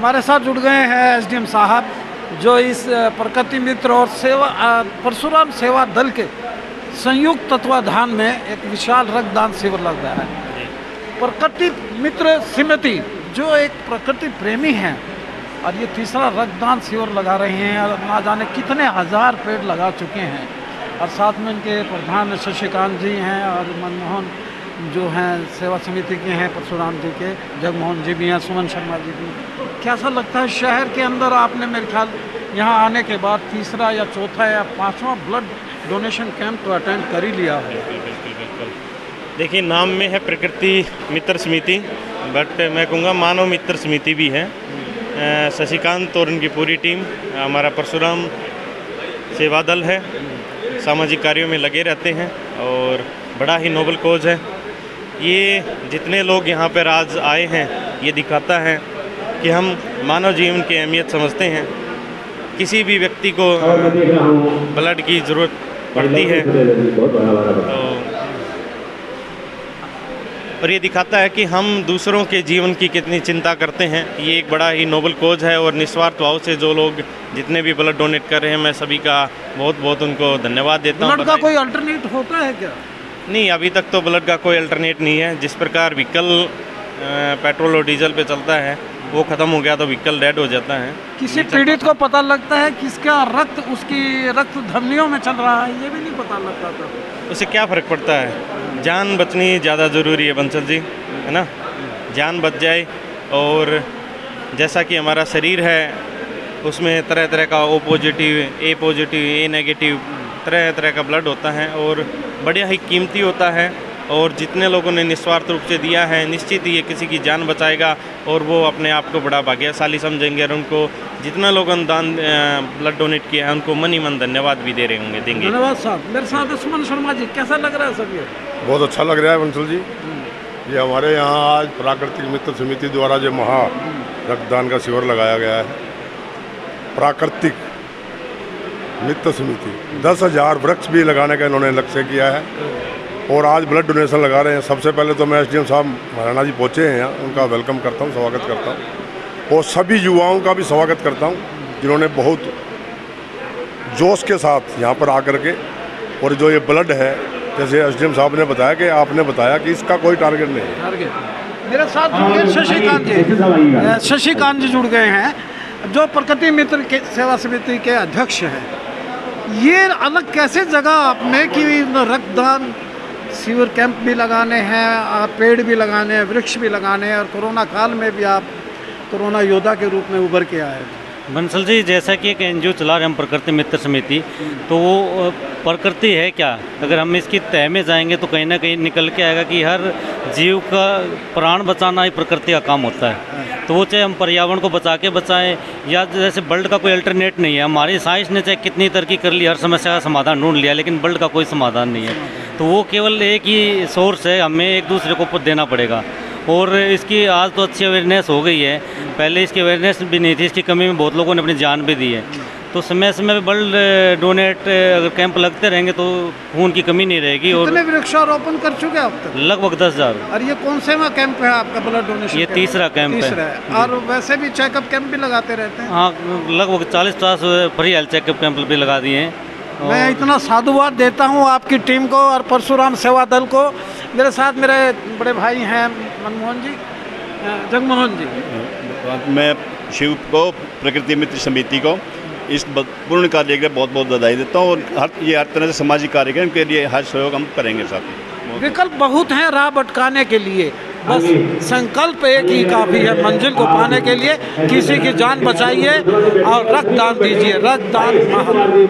हमारे साथ जुड़ गए हैं एसडीएम साहब, जो इस प्रकृति मित्र और परशुराम सेवा दल के संयुक्त तत्वाधान में एक विशाल रक्तदान शिविर लग रहा है। प्रकृति मित्र समिति जो एक प्रकृति प्रेमी हैं और ये तीसरा रक्तदान शिविर लगा रहे हैं और ना जाने कितने हजार पेड़ लगा चुके हैं। और साथ में इनके प्रधान शशिकांत जी हैं और मनमोहन जो हैं सेवा समिति के हैं, परशुराम जी के जगमोहन जी भी हैं, सुमन शर्मा जी भी। कैसा लगता है शहर के अंदर आपने मेरे ख्याल यहाँ आने के बाद तीसरा या चौथा या पांचवा ब्लड डोनेशन कैंप तो अटेंड कर ही लिया है? बिल्कुल। देखिए, नाम में है प्रकृति मित्र समिति, बट मैं कहूँगा मानव मित्र समिति भी है। शशिकांत और उनकी पूरी टीम हमारा परशुराम सेवा दल है, सामाजिक कार्यों में लगे रहते हैं और बड़ा ही नोबल कोज है। ये जितने लोग यहाँ पर आज आए हैं, ये दिखाता है कि हम मानव जीवन की अहमियत समझते हैं। किसी भी व्यक्ति को ब्लड की ज़रूरत पड़ती है तो और ये दिखाता है कि हम दूसरों के जीवन की कितनी चिंता करते हैं। ये एक बड़ा ही नोबल कोज है और निस्वार्थ भाव से जो लोग जितने भी ब्लड डोनेट कर रहे हैं, मैं सभी का बहुत बहुत उनको धन्यवाद देता हूँ। ब्लड का कोई अल्टरनेट होता है क्या? नहीं, अभी तक तो ब्लड का कोई अल्टरनेट नहीं है। जिस प्रकार व्हीकल पेट्रोल और डीजल पे चलता है, वो ख़त्म हो गया तो व्हीकल डेड हो जाता है। किसी पीड़ित को पता लगता है किसका रक्त उसकी रक्त धमनियों में चल रहा है, ये भी नहीं पता लगता था। उससे क्या फ़र्क पड़ता है? जान बचनी ज़्यादा ज़रूरी है बंसल जी, है ना। जान बच जाए। और जैसा कि हमारा शरीर है, उसमें तरह तरह का ओ पॉजिटिव, ए पॉजिटिव, ए नेगेटिव तरह तरह का ब्लड होता है और बढ़िया ही कीमती होता है। और जितने लोगों ने निस्वार्थ रूप से दिया है, निश्चित ही ये किसी की जान बचाएगा और वो अपने आप को बड़ा भाग्यशाली समझेंगे। और उनको जितना लोगों ने दान ब्लड डोनेट किया है, उनको मन ही मन धन्यवाद भी दे रहे होंगे, देंगे। धन्यवाद साहब। मेरे साथ सुमन शर्मा जी, कैसा लग रहा है सब? ये बहुत अच्छा लग रहा है बंसल जी। ये हमारे यहाँ आज प्राकृतिक मित्र समिति द्वारा जो महा रक्तदान का शिविर लगाया गया है। प्राकृतिक मित्र समिति 10,000 वृक्ष भी लगाने का इन्होंने लक्ष्य किया है और आज ब्लड डोनेशन लगा रहे हैं। सबसे पहले तो मैं एसडीएम साहब महाराणा जी पहुँचे हैं यहाँ, उनका वेलकम करता हूँ, स्वागत करता हूँ। और सभी युवाओं का भी स्वागत करता हूँ जिन्होंने बहुत जोश के साथ यहाँ पर आकर के, और जो ये ब्लड है, जैसे एसडीएम साहब ने बताया कि आपने बताया कि इसका कोई टारगेट नहीं है। मेरे साथ शशिकांत जी जुड़ गए हैं, जो प्रकृति मित्र के सेवा समिति के अध्यक्ष हैं। ये अलग कैसे जगह आपने कि रक्तदान शिविर कैंप भी लगाने हैं और पेड़ भी लगाने हैं, वृक्ष भी लगाने हैं, और कोरोना काल में भी आप कोरोना योद्धा के रूप में उभर के आए? बंसल जी, जैसा कि एक एनजीओ चला रहे हम प्रकृति मित्र समिति, तो वो प्रकृति है क्या, अगर हम इसकी तह में जाएंगे तो कहीं ना कहीं निकल के आएगा कि हर जीव का प्राण बचाना ही प्रकृति का काम होता है। तो वो चाहे हम पर्यावरण को बचा के बचाएं, या जैसे ब्लड का कोई अल्टरनेट नहीं है। हमारी साइंस ने चाहे कितनी तरक्की कर ली, हर समस्या का समाधान ढूंढ लिया, लेकिन ब्लड का कोई समाधान नहीं है। तो वो केवल एक ही सोर्स है, हमें एक दूसरे को देना पड़ेगा। और इसकी आज तो अच्छी अवेयरनेस हो गई है, पहले इसकी अवेयरनेस भी नहीं थी। इसकी कमी में बहुत लोगों ने अपनी जान भी दी है। तो समय समय पर ब्लड डोनेट अगर कैंप लगते रहेंगे तो खून की कमी नहीं रहेगी। और कितने वृक्षारोपण कर चुके हैं आप तक? लगभग 10,000। और ये कौन से में कैंप है आपका ब्लड डोनेशन? ये तीसरा कैंप है। और वैसे भी चेकअप कैंप भी लगाते रहते हैं? हाँ, लगभग 40-50 फ्री हेल्थ चेकअप कैंप भी लगा दिए हैं। मैं इतना साधुवाद देता हूँ आपकी टीम को और परशुराम सेवा दल को। मेरे साथ मेरे बड़े भाई हैं मनमोहन जी, जगमोहन जी। मैं शिव को, प्रकृति मित्र समिति को इस पूर्ण कार्य के लिए बहुत बहुत बधाई देता हूँ। और ये हर तरह से सामाजिक कार्यक्रम के लिए हर सहयोग हम करेंगे। साथ विकल्प बहुत हैं राह भटकाने के लिए, बस संकल्प एक ही काफ़ी है मंजिल को पाने के लिए। किसी की जान बचाइए और रक्तदान दीजिए। रक्तदान